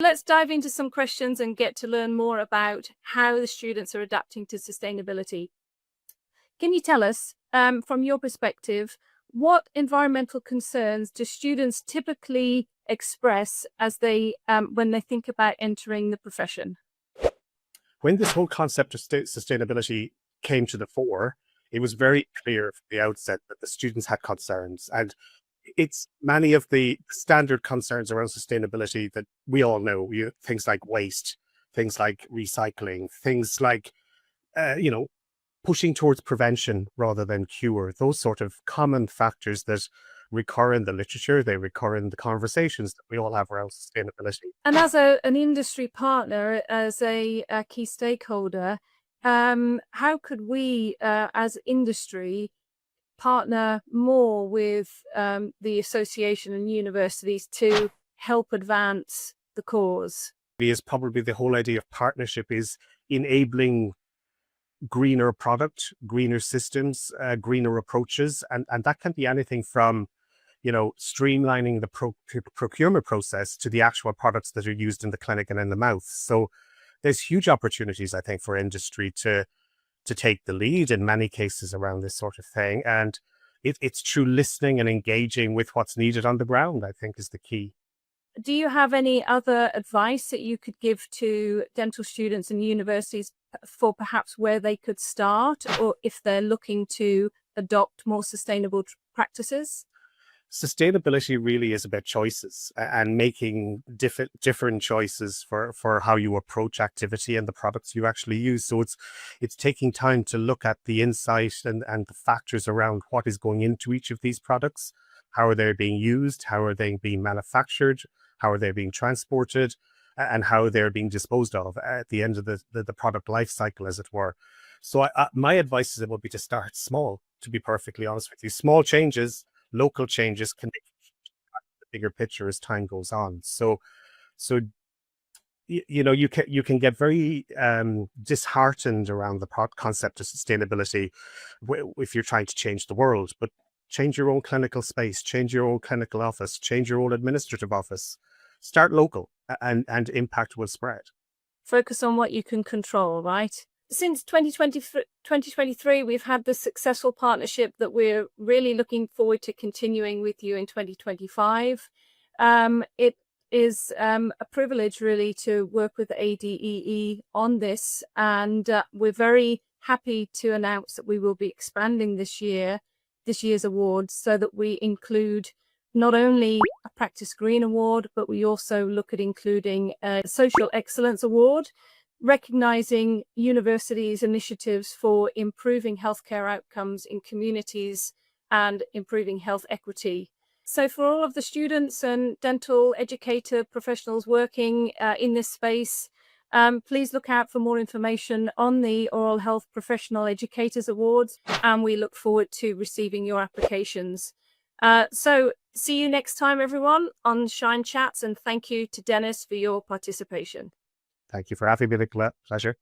let's dive into some questions and get to learn more about how the students are adapting to sustainability. Can you tell us, from your perspective, what environmental concerns do students typically express as they when they think about entering the profession? When this whole concept of sustainability came to the fore, it was very clear from the outset that the students had concerns. And it's many of the standard concerns around sustainability that we all know, things like waste, things like recycling, things like, pushing towards prevention rather than cure, those sort of common factors that recur in the literature, they recur in the conversations that we all have around sustainability. And as an industry partner, as a key stakeholder, how could we, as industry, partner more with the association and universities to help advance the cause? Is probably the whole idea of partnership is enabling greener product, greener systems, greener approaches, and that can be anything from streamlining the procurement process to the actual products that are used in the clinic and in the mouth. So there's huge opportunities, I think, for industry to take the lead in many cases around this sort of thing. And it's through listening and engaging with what's needed on the ground, I think, is the key. Do you have any other advice that you could give to dental students and universities for perhaps where they could start, or if they're looking to adopt more sustainable practices? Sustainability really is about choices and making different choices for how you approach activity and the products you actually use. So it's taking time to look at the insight and the factors around what is going into each of these products. How are they being used? How are they being manufactured? How are they being transported? And how they're being disposed of at the end of the product life cycle, as it were. So my advice is it would be to start small, to be perfectly honest with you. Small changes, local changes can make the bigger picture as time goes on. So you can get very disheartened around the concept of sustainability if you're trying to change the world, but change your own clinical space, change your own clinical office, change your own administrative office. Start local and impact will spread. Focus on what you can control, right? Since 2023, we've had this successful partnership that we're really looking forward to continuing with you in 2025. It is a privilege really to work with ADEE on this, and we're very happy to announce that we will be expanding this year's awards so that we include not only a Practice Green Award, but we also look at including a Social Excellence Award, recognizing universities' initiatives for improving healthcare outcomes in communities and improving health equity. So for all of the students and dental educator professionals working in this space, please look out for more information on the Oral Health Professional Educators Awards, and we look forward to receiving your applications. So see you next time, everyone, on Schein Chats, and thank you to Denis for your participation. Thank you for having me. Pleasure.